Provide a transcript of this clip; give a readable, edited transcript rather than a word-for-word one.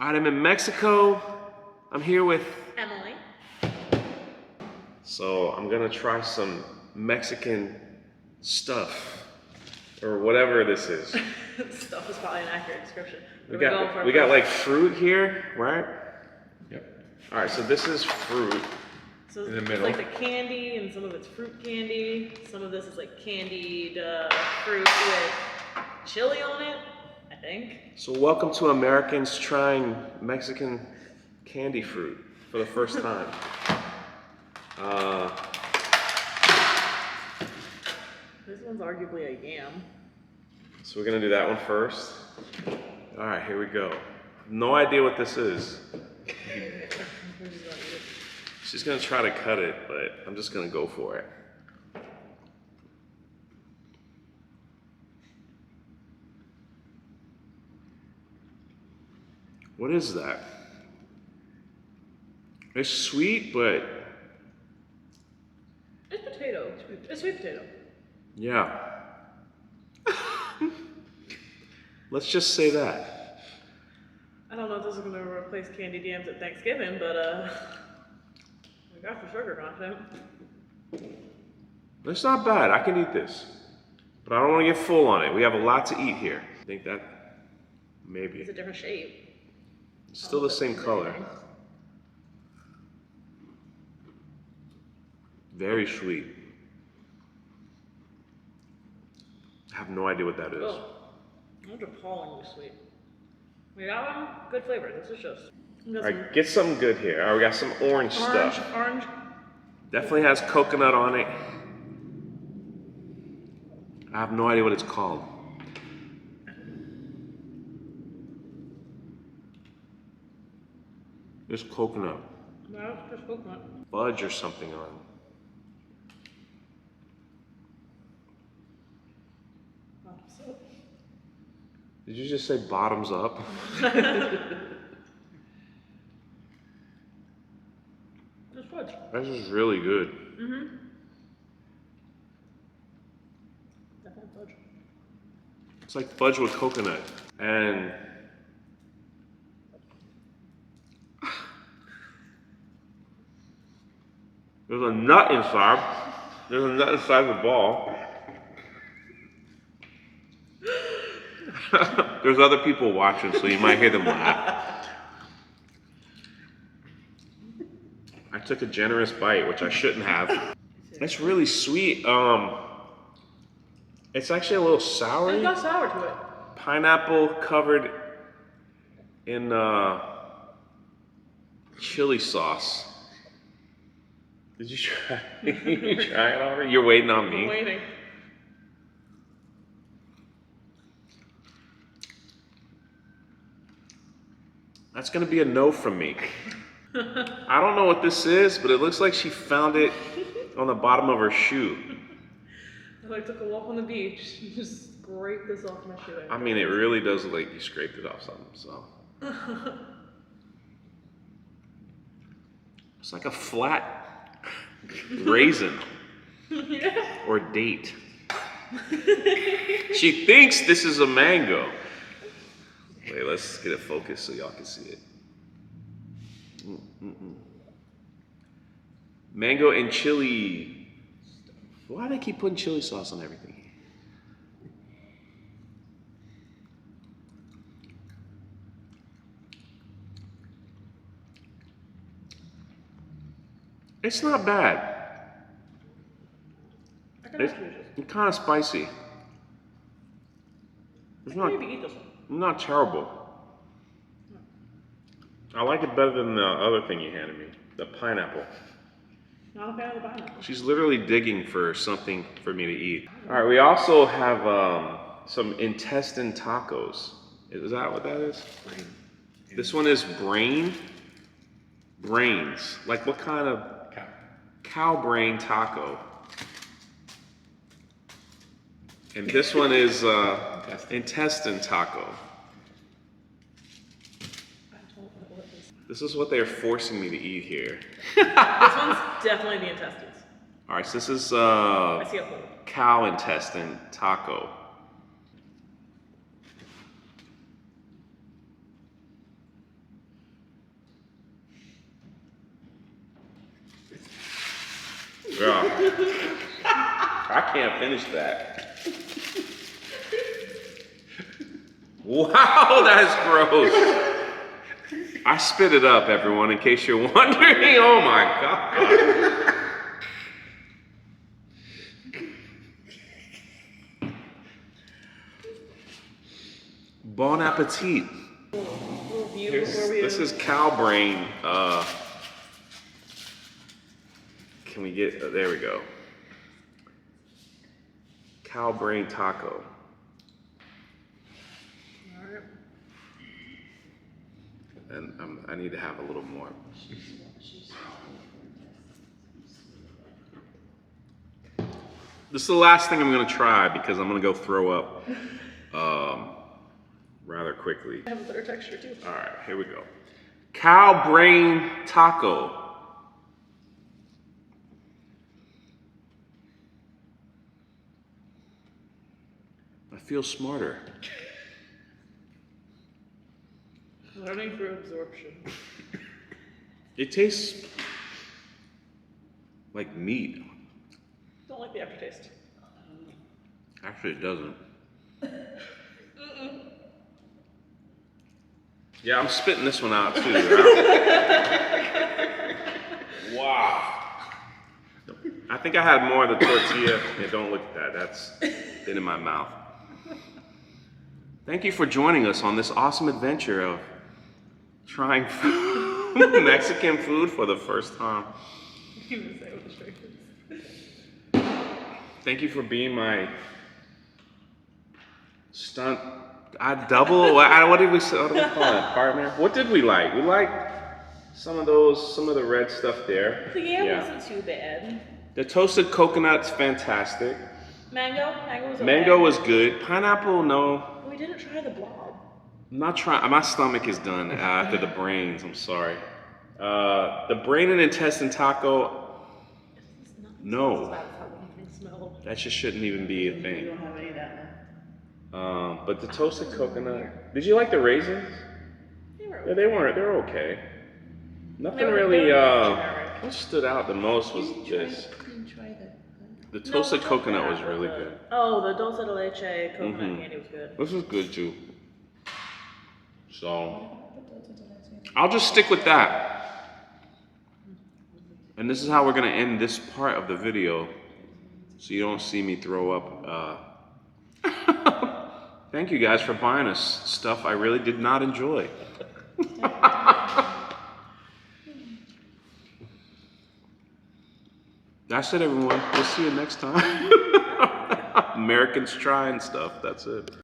All right, I'm in Mexico. I'm here with Emily. So I'm gonna try some Mexican stuff, or whatever this is. Stuff is probably an accurate description. We got like fruit here, right? Yep. All right, so this is fruit. So in the it's middle. like the candy, and some of it's fruit candy. Some of this is like candied fruit with chili on it, I think. So welcome to Americans trying Mexican candy fruit for the first time. This one's arguably a yam. So we're gonna do that one first. All right, here we go. No idea what this is. She's gonna try to cut it, but I'm just gonna go for it. What is that? It's sweet, but It's potato. It's sweet potato. yeah. Let's just say that. I don't know if this is going to replace candied yams at Thanksgiving, but we got the sugar content. It's not bad. I can eat this, but I don't want to get full on it. We have a lot to eat here. I think that maybe. It's a different shape. It's still the same color. Very sweet. I have no idea what that is. Oh, those are appallingly sweet. We got one, good flavor. This is just. All right, get something good here. All right, we got some orange stuff. Orange. Definitely has coconut on it. I have no idea what it's called. It's coconut. No, it's just coconut. Fudge or something on it. Did you just say bottoms up? It's fudge. This is really good. Mm-hmm. Definitely fudge. It's like fudge with coconut. And there's a nut inside. There's a nut inside the ball. There's other people watching, so you might hear them laugh. I took a generous bite, which I shouldn't have. It's really sweet. It's actually a little sour. It's got sour to it. Pineapple covered in chili sauce. Did you try? You try it already? You're waiting on me. I'm waiting. That's gonna be a no from me. I don't know what this is, but it looks like she found it on the bottom of her shoe. I took a walk on the beach and just scraped this off my shoe. I mean, it really does look like you scraped it off something, so. It's like a flat raisin or date. She thinks this is a mango. Wait, let's get it focused so y'all can see it. Mango and chili. Why do they keep putting chili sauce on everything? It's not bad. It's kind of spicy. It's not, maybe eat this one. not terrible. I like it better than the other thing you handed me, the pineapple. Not a fan of the pineapple. She's literally digging for something for me to eat. All right, we also have some intestine tacos. Is that what that is? This one is brains. Like what kind of cow brain taco? And this one is intestine taco. This is what they're forcing me to eat here. This one's definitely the intestines. All right, so this is I see a hole. cow intestine taco. I can't finish that. Wow, that's gross. I spit it up, everyone, in case you're wondering. Oh my God. Bon appetit. This is cow brain. Can we get, there we go. Cow brain taco. Alright. And I need to have a little more. This is the last thing I'm gonna try because I'm gonna go throw up rather quickly. I have a better texture too. All right, here we go. Cow brain taco. I feel smarter. Learning through absorption. It tastes like meat. Don't like the aftertaste. Actually, it doesn't. Yeah, I'm spitting this one out too. Wow. I think I had more of the tortilla. Yeah, don't look at that. That's been in my mouth. Thank you for joining us on this awesome adventure of trying Mexican food for the first time. Thank you for being my stunt. What did we call it? Partner? What did we like? We liked some of the red stuff there. The yam wasn't too bad. The toasted coconut's fantastic. Mango was okay. Mango was good. Pineapple, no. We didn't try the blob. I'm not trying. My stomach is done after the brains. I'm sorry. The brain and intestine taco. No. That just shouldn't even be a thing. We don't have any of that now. But the toasted coconut. Did you like the raisins? They were Yeah, they weren't. They're okay. Nothing really. What stood out the most was this. The toasted coconut was really good. Oh, the dulce de leche coconut candy was good. This was good too. So I'll just stick with that. And this is how we're gonna end this part of the video, so you don't see me throw up. Thank you guys for buying us stuff I really did not enjoy. That's it, everyone. We'll see you next time. Americans trying stuff. That's it.